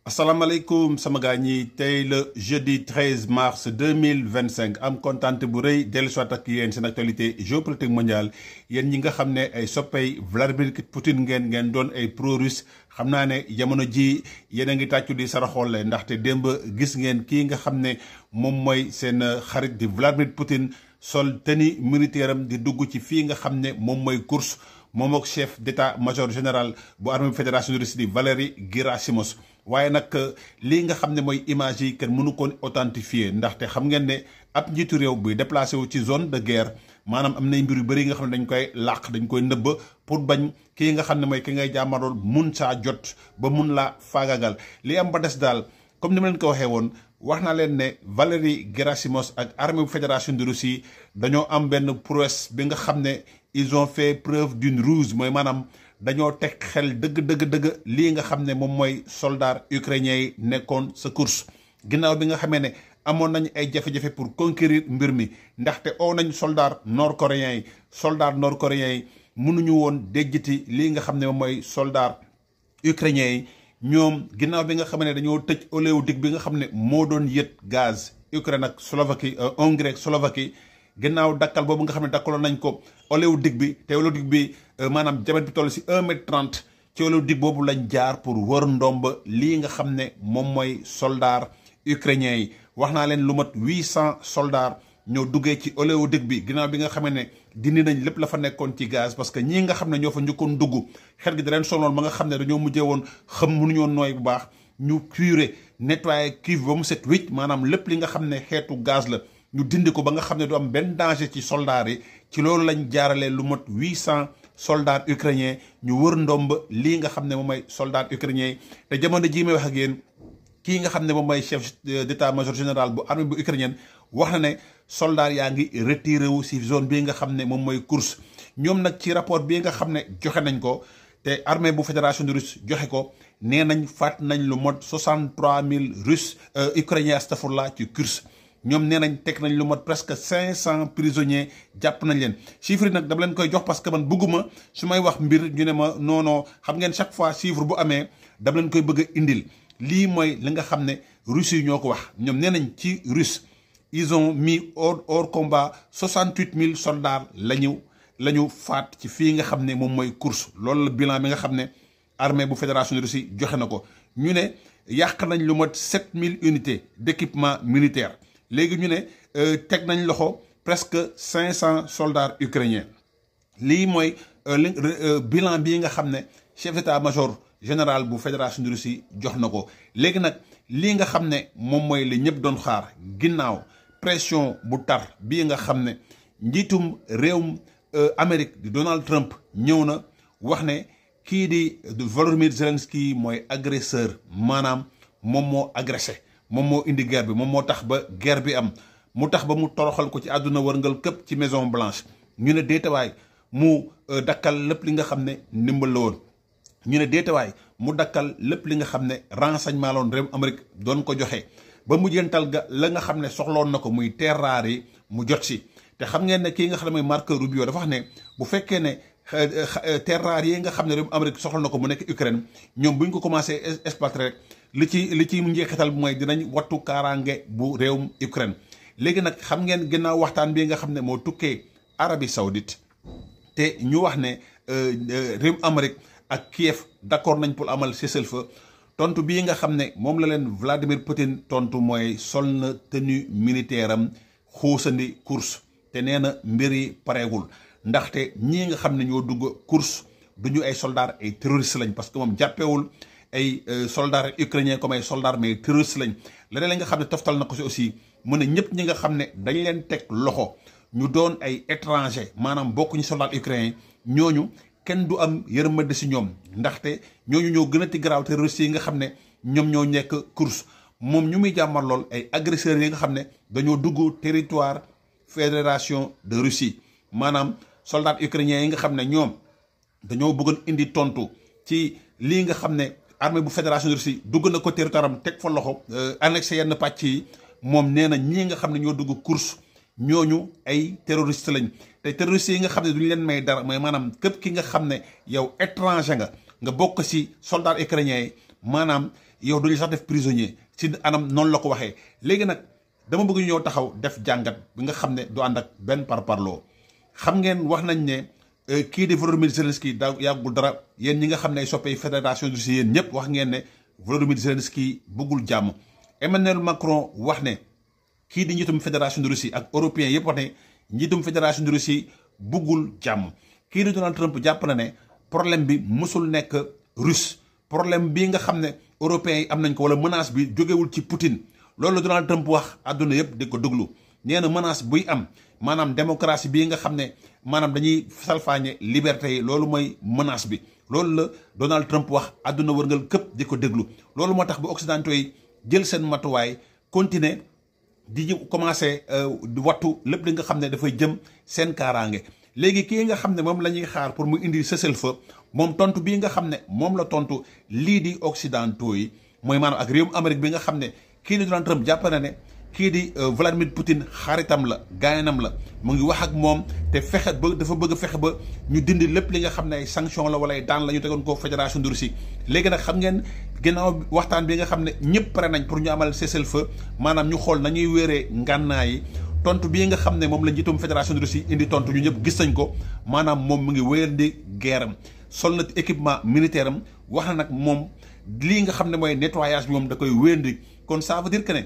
asalaamaaleykum sama gaa ñi tey le jeudi 13 mars 2025 am kontante bu rëy dellu soit ak yéen seen actualité géopolitique mondiale yéen ñi nga xam ne ay soppey Vladimir Poutine ngeen doon ay pro-russe xam naa ne jamono ji yéen a ngi tàccu di saraxolle ndaxte démb gis ngeen kii nga xam ne moom mooy seen xarit di Vladimir Poutine sol tenue militaire am di dugg ci fii nga xam ne moom mooy course moom ak chef d'état-major général bu armée fédération russe di Valéry Gerasimov waaye nag lii nga xam ne mooy image yi kenn mënu koon authentifier ndaxte xam ngeen ne ab njiitu réew buy déplacé wu ci zone de guerre maanaam am nay mbir yu bëri yi nga xam ne dañ koy làq dañ koy nëbb pour bañ kii nga xam ne mooy ki ngay jàmmarool mun saa jot ba mun laa faagagal li am ba des daal comme ni ma leen ko waxee woon wax naa leen ne Valéry Gerasimov ak armée bu fédération de Russie dañoo am benn prouesse bi nga xam ne ils ont fait preuve d'une ruse mooy maanaam dañoo teg xel dëgg lii nga xam ne moom mooy soldat ukrainien yi nekkoon sa course ginnaaw bi nga xamee ne amoon nañu ay jafe-jafe pour conquérir mbir mi ndaxte oo nañ soldat nord coréens yi mënuñu woon déjjiti lii nga xam ne moom mooy soldat ukrainien yi ñoom ginnaaw bi nga xam ne dañoo tëj oléoduc bi nga xam ne moo doon yët gaz Ukraine ak Slovaquie Hongrie ak Slovaquie ginnaaw dakkal boobu nga xam ne dakkaloon nañ ko oléoduc bi te oléoduc bi maanaam diamètre bi toll si 1 m 30 ci oléoduc boobu lañ jaar pour wër ndomb lii nga xam ne moom mooy soldat ukrainien yi wax naa leen lu mat 800 soldats ñoo duggee ci oléoduc bi ginnaaw bi nga xamee ne dindi nañ lépp la fa nekkoon ci gaz parce que ñii nga xam ne ñoo fa njëkkoon dugg xet gi da leen sonoon ba nga xam ne dañoo mujjee woon xam mënuñoo nooy bu baax ñu curé nettoyer cuve ba mu set wicc maanaam lépp li nga xam ne xeetu gaz la ñu dindi ko ba nga xam ne du am benn danger ci soldats yi ci loolu lañ jaaralee lu mat 800 soldats ukrainiens ñu wër ndomb lii nga xam ne moom mooy soldats ukrainiens yi te jamono jii may wax ak yéen kii nga xam ne moom mooy chef d'état-major général bu armée bu ukrainienne wax na ne soldats yaa ngi retiré wu si zone bii nga xam ne moom mooy course ñoom nag ci rapport bii nga xam ne joxe nañ ko te armée bu fédération de Russe joxe ko nee nañ faat nañ lu mot 63000 Russes ukrainiens astafurlah ci course ñoom nee nañ teg nañ lu mot presque 500 prisonniers jàpp nañ leen chiffre yi nag dama leen koy jox parce que man bëgguma su may wax mbir ñu ne ma non xam ngeen chaque fois chiffre bu amee dama leen koy bëgg a indil lii mooy li nga xam ne Russes yi ñoo ko wax ñoom nee nañ ci Russe ils ont mis hors combat 68000 soldats la ñu faat ci fii nga xam ne moom mooy course loolu la bilan bi nga xam ne armée bu fédération de Russie joxe na ko ñu ne yàq nañ lu mot 7000 unités d'équipement militaire léegi ñu ne teg nañ loxo presque 500 soldats ukrainiens lii mooy bilan bii nga xam ne chef d'état-major général bu fédération de Russie jox na ko léegi nag lii nga xam ne moom mooy li ñëpp doon xaar ginnaaw pression bu tar bii nga xam ne njiitum réewum Amérique di Donald Trump ñëw na wax ne kii di Volodymyr Zelensky mooy agresseur maanaam moom moo agressé moom moo indi guerre bi moom moo tax ba guerre bi am mu tax ba mu toroxal ko ci àdduna wërngal këpp ci Maison Blanche ñu ne déetawaay mu dakkal lépp li nga xam ne ndimbal la woon ñu ne déetawaay mu dakkal lépp li nga xam ne renseignement la woon réew Amérique doon ko joxe ba mu jëntal ga la nga xam ne soxloon na ko muy terres rares yi mu jot si te xam ngeen ne kii nga xam ne mooy Marco Rubio dafa wax ne bu fekkee ne terres rares yi nga xam ne réew Amérique soxla na ko mu nekk Ukraine ñoom bu ñu ko commencé exploiter rek li ci njeexital bi mooy dinañ wattu kaaraange bu réewum Ukraine léegi nag xam ngeen ginnaaw waxtaan bi nga xam ne moo tukkee Arabie Saoudite te ñu wax ne réewum Amérique ak Kiev d'accord nañ pour amal cessez-le-feu tontu bii nga xam ne moom la leen Vladimir Poutine tontu mooy sol na tenue militaire am xuusandi course te nee na mbir yi pareegul ndaxte ñii nga xam ne ñoo dugg course duñu ay soldats ay terroristes lañ parce que moom jàppewul ay soldats ukrainiens comme ay soldats mais terroristes lañ leneen la nga xam ne toftal na ko si aussi mu ne ñëpp ñi nga xam ne dañ leen teg loxo ñu doon ay étranger maanaam bokkuñu soldats ukrainiens ñooñu kenn du am yërmande si ñoom ndaxte ñooñu ñoo gën a ti garaaw terroristes yi nga xam ne ñoom ñoo nekk course moom ñu muy jàmmar lool ay agresseurs yi nga xam ne dañoo dugg territoire fédération de Russie maanaam soldats ukrainiens yi nga xam ne ñoom dañoo bëggoon indi tontu ci lii nga xam ne armée bu fédération de Russie dugg na ko territoire am teg fa loxo annexé yenn pàcc yi moom nee na ñii nga xam ne ñoo dugg course ñooñu ay terroristes lañ te terroristes yi nga xam ne duñu leen may dara mooy maanaam képp ki nga xam ne yow étranger nga bokk si soldats ukrainiens yi maanaam yow duñu sax def prisonnier ci anam noonu la ko waxee. léegi nag dama bëgg ñëw taxaw def jàngat bi nga xam ne du ànd ak benn parparloo. xam ngeen wax nañ ne kii di Volodymyr Zelensky da yàggul dara yéen ñi nga xam ne ay soppey fédération de Russie yéen ñëpp wax ngeen ne Volodymyr Zelensky bëggul jàmm. Emmanuel Macron wax ne kii di njiitum fédération de Russie ak européen yëpp wax ne njiitum fédération de Russie bëggul jàmm. kii di Donald Trump jàpp na ne problème bi mësul nekk russe problème bii nga xam ne européens yi am nañ ko wala menace bi jógewul ci Poutine loolu Donald Trump wax àdduna yëpp di ko déglu. nee na menace buy am maanaam démocratie bii nga xam ne maanaam dañuy salfaañe liberté yi loolu mooy menace bi loolu la Donald Trump wax àdduna wërngal këpp di ko déglu. loolu moo tax bu occidentaux yi jël seen matuwaay continuer di commencé di wattu lépp li nga xam ne dafay jëm seen kaaraange. léegi kii nga xam ne moom la ñuy xaar pour mu indi cessez-le-feu moom tontu bii nga xam ne moom la tontu lii di occidentaux yi mooy maanaam ak réewum Amérique bi nga xam ne kii di Donald Trump jàpp na ne kii di Vladimir Poutine xaritam la gaynam la mu ngi wax ak moom te fexe ba dafa bëgg fexe ba ñu dindi lépp li nga xam ne ay sanction la wala ay daan la ñu tegoon ko fédération de Russie. léegi nag xam ngeen ginnaaw waxtaan bi nga xam ne ñëpp pare nañ pour ñu amal cessez-le-feu maanaam ñu xool nañuy wéeree ngànnaay yi tontu bii nga xam ne moom la njiitum fédération de Russie indi tontu ñu ñëpp gis nañ ko maanaam moom mu ngi wéyal di guerre am sol na équipement militaire am wax na nag moom lii nga xam ne mooy nettoyage bi moom da koy wéyandi kon ça veut dire que ne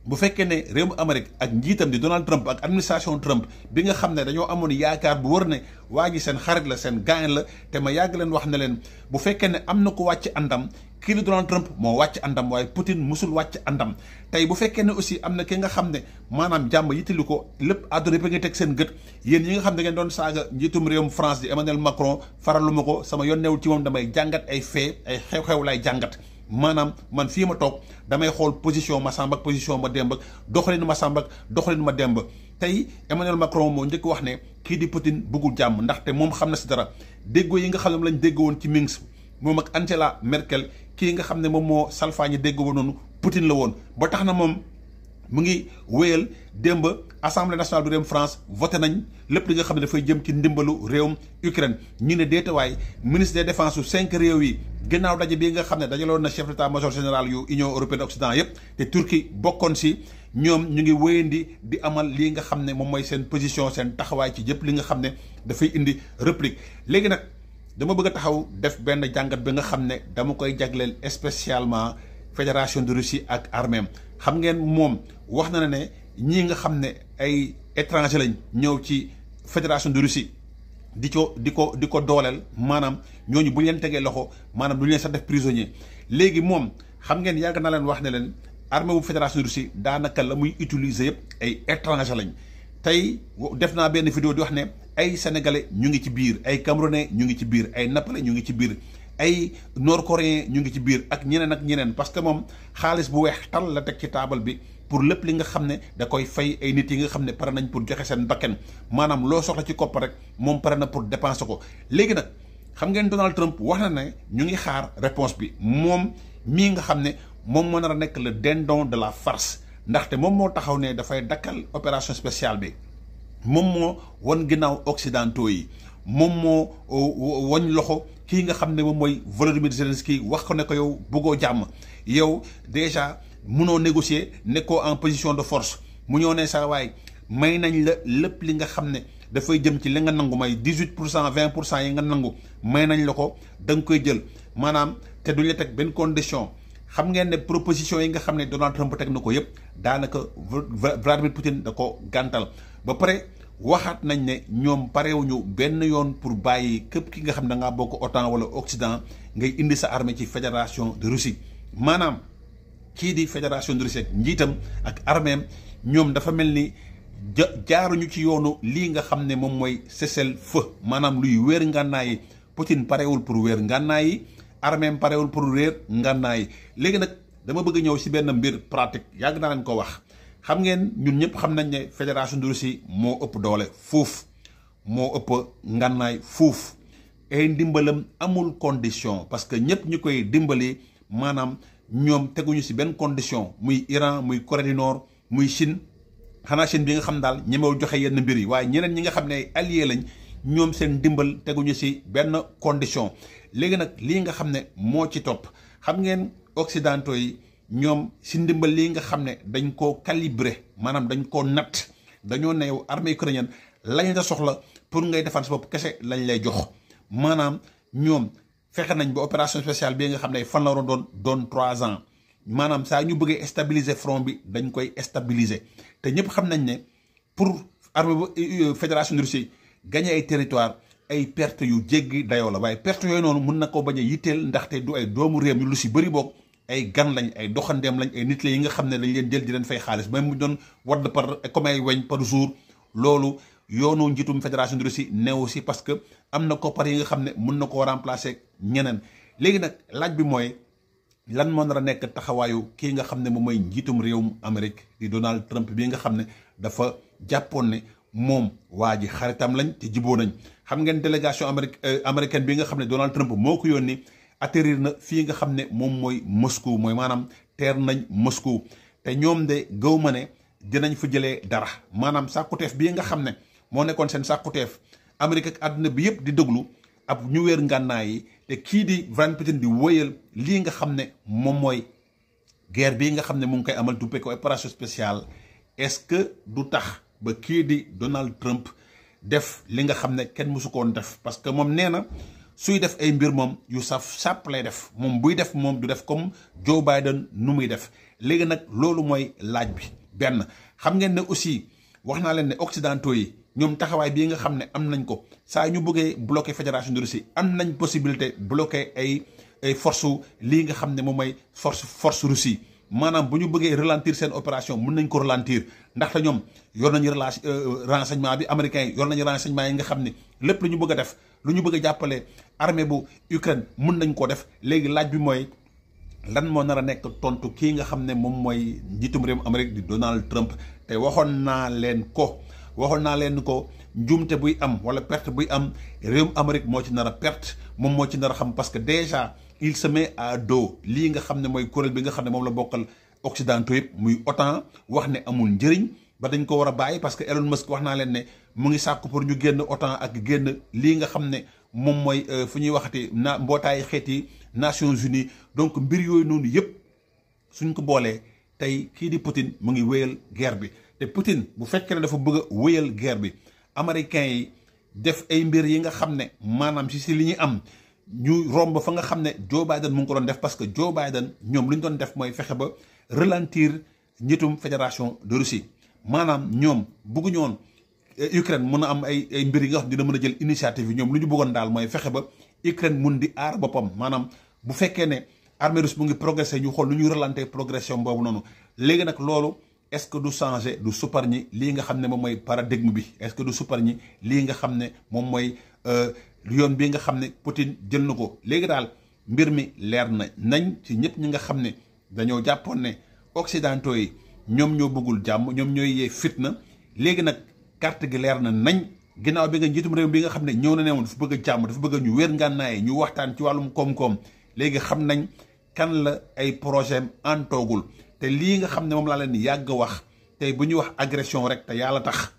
bu fekkee ne réewum Amérique ak njiitam di Donald Trump ak administration Trump bi nga xam ne dañoo amoon yaakaar bu wër ne waa ji seen xarit la seen gaañ la te ma yàgg leen wax ne leen bu fekkee ne am na ko wàcc àndam kii di Donald Trump moo wàcc àndam waaye Poutine musul wàcc àndam. tey bu fekkee ne aussi am na ki nga xam ne maanaam jàmm yittali ko lépp àdduna bi nga teg seen gët yéen ñi nga xam ne ngeen doon saaga njiitum réewum France di Emmanuel Macron faralu ma ko sama yoon newul ci moom damay jàngat ay fait ay xew-xew lay jàngat. maanaam man fii ma toog damay xool position ma Samba ak position ma Demba doxalin ma Samba ak doxalin ma Demba tey Emmanuel Macron moo njëkk wax ne kii di Poutine bëggul jàmm ndaxte moom xam na si dara déggoo yi nga xam ne lañ déggoo woon ci Minsk moom ak Angela Merkel kii nga xam ne moom moo salfaañi déggoo woon noonu Poutine la woon ba tax na moom mu ngi wéyal démb assemblée nationale bu réewum France voté nañ lépp li nga xam ne dafay jëm ci ndimbalu réewum Ukraine ñu ne déetawaay ministre des défense su 5 réew yi gannaaw daje bii nga xam ne dajaloon na chef d'état-major général yu Union européenne Occident yëpp te Turquie bokkoon si ñoom ñu ngi wéyandi di amal lii nga xam ne moom mooy seen position seen taxawaay ci yëpp li nga xam ne dafay indi réplique. léegi nag dama bëgg a taxaw def benn jàngat bi nga xam ne dama koy jagleel spécialement fédération de Russie ak armée xam ngeen moom wax na ne ñii nga xam ne ay étranger lañ ñëw ci fédération de Russie di ko dooleel maanaam ñooñu bu ñu leen tegee loxo maanaam du ñu leen sax def prisonnier. léegi moom xam ngeen yàgg na leen wax ne leen armée bu fédération de Russie daanaka la muy utiliser yëpp ay étranger lañ. tey def naa benn vidéo di wax ne ay sénégalais ñu ngi ci biir ay camerounais ñu ngi ci biir ay napalais ñu ngi ci biir ay nord-coréens ñu ngi ci biir ak ñeneen parce que moom xaalis bu weex tal la teg ci taabal bi pour lépp li nga xam ne da koy fay ay nit yi nga xam ne pare nañ pour joxe seen bakken maanaam loo soxla ci koppar rek moom pare na pour dépenser ko. léegi nag xam ngeen Donald Trump wax na ne ñu ngi xaar réponse bi moom mii nga xam ne moom moo nar a nekk le dindon de la farce ndaxte moom moo taxaw ne dafay dakkal opération spéciale bi moom moo wan ginnaaw occidentaux yi moom moo wañ loxo kii nga xam ne moom mooy Volodymyr Zelensky wax ko ne ko yow bëggoo jàmm yow déjà mënoo négocier nekkoo en position de force mu ñëw ne saa waay may nañ la lépp li nga xam ne dafay jëm ci li nga nangu may 18% 20% yi nga nangu may nañ la ko da nga koy jël maanaam te duñ la teg benn condition. xam ngeen ne proposition yi nga xam ne Donald Trump teg na ko yëpp daanaka Vladimir Poutine da ko gàntal ba pare waxaat nañ ne ñoom parewuñu benn yoon pour bàyyi képp ki nga xam ne da ngaa bokk OTAN wala Occident ngay indi sa armée ci fédération de Russie maanaam kii di fédération de Russie ak njiitam ak arméem ñoom dafa mel ni jaaruñu ci yoonu lii nga xam ne moom mooy cessez-le-feu maanaam luy wéer ngànnaay yi Poutine parewul pour wéer ngànnaay yi arméem parewul pour réer ngànnaay yi léegi nag dama bëgg ñëw si benn mbir pratique yàgg naa leen ko wax xam ngeen ñun ñëpp xam nañ ne fédération de Russie moo ëpp doole fuuf moo ëpp ngànnaay fuuf ay ndimbalam amul condition parce que ñëpp ñu koy dimbali maanaam ñoom teguñu si benn condition muy Iran muy Corée du Nord muy Chine xanaa Chine bi nga xam daal ñemewul joxe yenn mbir yi waaye ñeneen ñi nga xam ne ay alliés lañ ñoom seen dimbal teguñu si benn condition. léegi nag lii nga xam ne moo ci topp xam ngeen occidentaux yi ñoom si ndimbal lii nga xam ne dañ koo calibré maanaam dañ koo natt dañoo ne yow armée ukrainienne lañ la soxla pour ngay defar sa bopp kese lañ lay jox maanaam ñoom fexe nañ ba opération spéciale bii nga xam ne fan la waroon doon 3 ans maanaam saa ñu bëggee stabiliser front bi dañ koy stabiliser te ñëpp xam nañ ne pour armée bu fédération de Russie gagner ay territoire ay perte yu jéggi dayoo la waaye perte yooyu noonu mun na koo bañ a yitteel ndaxte du ay doomu réew mi lu si bëri boog ay gan lañ ay doxandeem lañ ay nit la yi nga xam ne dañ leen jël di leen fay xaalis même mu doon wadd par comme ay weñ par jour loolu yoonu njiitum fédération de Russie neew si parce que am na koppar yi nga xam ne mun na koo remplacer ñeneen léegi nag laaj bi mooy lan moo nar a nekk taxawaayu kii nga xam ne moom mooy njiitum réewum Amérique di Donald Trump bii nga xam ne dafa jàppoon ne moom waa ji xaritam lañ te jiboo nañ xam ngeen délégation américaine bi nga xam ne Donald Trump moo ko yónni atterrir na fii nga xam ne moom mooy Moscou mooy maanaam teer nañ Moscou te ñoom de gaw ma ne dinañ fa jëlee dara maanaam sàkkuteef bii nga xam ne moo nekkoon seen sàkkuteef Amérique ak àdduna bi yëpp di déglu ab ñu wéer ngànnaay yi te kii di Vladimir Poutine di wëyal lii nga xam ne moom mooy guerre bii nga xam ne mu ngi koy amal duppee ko opération spéciale est-ce que du tax ba kii di Donald Trump def li nga xam ne kenn mësu koon def parce que moom nee na suy def ay mbir moom yu saf sàpp lay def moom buy def moom du def comme Joe Biden nu muy def léegi nag loolu mooy laaj bi benn xam ngeen ne aussi wax naa leen ne occidentaux yi ñoom taxawaay bii nga xam ne am nañ ko saa ñu bëggee bloquer fédération de Russie am nañ possibilité bloquer ay force lii nga xam ne moom mooy force Russie maanaam bu ñu bëggee ralentir seen opération mun nañ ko ralentir ndaxte ñoom yor nañu renseignement bi américains yi yor nañu renseignement yi nga xam ne lépp lu ñu bëgg a def lu ñu bëgg a jàppale armée bu Ukraine mun nañ ko def léegi laaj bi mooy lan moo nar a nekk tontu kii nga xam ne moom mooy njiitum réewum Amérique di Donald Trump te waxoon naa leen ko njuumte buy am wala perte buy am réewum Amérique moo ci nar a perte moom moo ci nar a xam parce que déjà il se met à dos lii nga xam ne mooy kuréel bi nga xam ne moom la bokkal occidentaux yëpp muy OTAN wax ne amul njëriñ ba dañ ko war a bàyyi parce que Elon Musk wax naa leen ne mu ngi sàkku pour ñu génn OTAN ak génn lii nga xam ne moom mooy fu ñuy waxati mbootaayu xeet yi Nations Unies donc mbir yooyu noonu yëpp suñ ko boolee tey kii di Poutine mu ngi wéyal guerre bi te Poutine bu fekkee ne dafa bëgg a wéyal guerre bi américains yi def ay mbir yi nga xam ne maanaam si li ñuy am ñu romb fa nga xam ne Joe Biden mu ngi ko doon def parce que Joe Biden ñoom lu ñu doon def mooy fexe ba ralentir njiitum fédération de Russie maanaam ñoom bëgguñu woon Ukraine mun a am ay mbir yi nga xam ne dina mën a jël initiative yi ñoom lu ñu bëggoon daal mooy fexe ba Ukraine mun di aar boppam maanaam bu fekkee ne armée russe mu ngi progressé ñu xool nu ñuy ralentir progression boobu noonu léegi nag loolu est-ce que du changer du supparñi lii nga xam ne moom mooy paradigme bi est-ce que du supparñi lii nga xam ne moom mooy yoon bii nga xam ne Poutine jël na ko léegi daal mbir mi leer nañ ci ñëpp ñi nga xam ne dañoo jàppoon ne occidentaux yi ñoom ñoo bëggul jàmm ñoom ñooy yee fitna léegi nag carte gi leer na nañ ginnaaw bi nga njiitum réew bi nga xam ne ñëw na ne woon dafa bëgg a jàmm dafa bëgg ñu wér ngànnaay ñu waxtaan ci wàllum koom-koom léegi xam nañ kan la ay projet am antoogul te lii nga xam ne moom laa leen yàgg wax tey bu ñuy wax agression rek te yàlla tax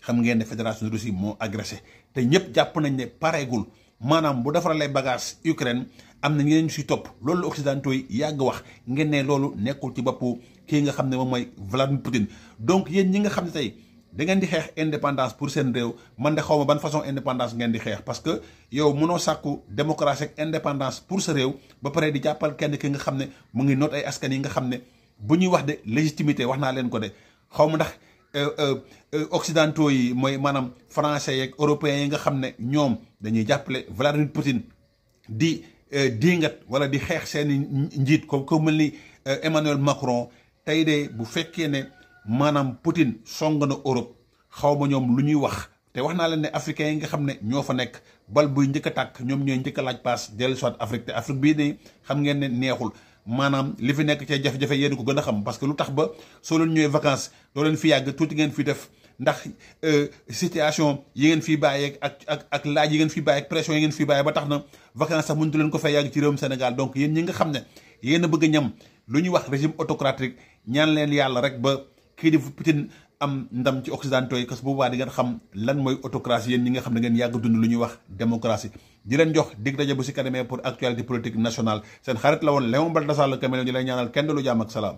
xam ngeen ne fédération de Russie moo agressé te ñëpp jàpp nañ ne pareegul maanaam bu defaralee bagage Ukraine am na ñeneen ñu si topp loolu la occidentaux yi yàgg wax ngeen ne loolu nekkul ci boppu kii nga xam ne moom mooy Vladimir Poutine donc yéen ñi nga xam ne tey da ngeen di xeex indépendance pour seen réew man de xaw ma ban façon indépendance ngeen di xeex parce que yow mënoo sàkku démocratie ak indépendance pour sa réew ba pare di jàppal kenn ki nga xam ne mu ngi noot ay askan yi nga xam ne bu ñuy wax de légitimité wax naa leen ko de xaw ma ndax occidentaux yi mooy maanaam français yeeg européens yi nga xam ne ñoom dañuy jàppale Vladimir Poutine di diingat wala di xeex seeni njiit ko mel ni Emmanuel Macron tey de bu fekkee ne maanaam Poutine song na Europe xaw ma ñoom lu ñuy wax te wax naa leen ne africains yi nga xam ne ñoo fa nekk bal buy njëkk a tàkk ñoom ñooy njëkk a laaj paas dellu soit Afrique te Afrique bii ne xam ngeen ne neexul maanaam li fi nekk ci jafe-jafe yéen ko gën a xam parce que lu tax ba soo leen ñëwee vacances doo leen fi yàgg tuuti ngeen fi def ndax situation yi ngeen fii bàyyeeg ak laaj yi ngeen fii bàyyeeg pression yi ngeen fii bàyyee ba tax na vacances sax mënutu leen ko fay yàgg ci réewum Sénégal donc yéen ñi nga xam ne yéen a bëgg a ñam lu ñuy wax régime autocratique ñaan leen yàlla rek ba kii di Poutine am ndam ci occidentaux yi parce que boobaa di ngeen xam lan mooy autocratie yéen ñi nga xam ne ngeen yàgg dund lu ñuy wax démocratie di leen jox dig daje bu si kanamee pour actualité politique nationale seen xarit la woon Léon Baltasar le Caméléon ñu lay ñaanal kenn du lu jàmm ak salaam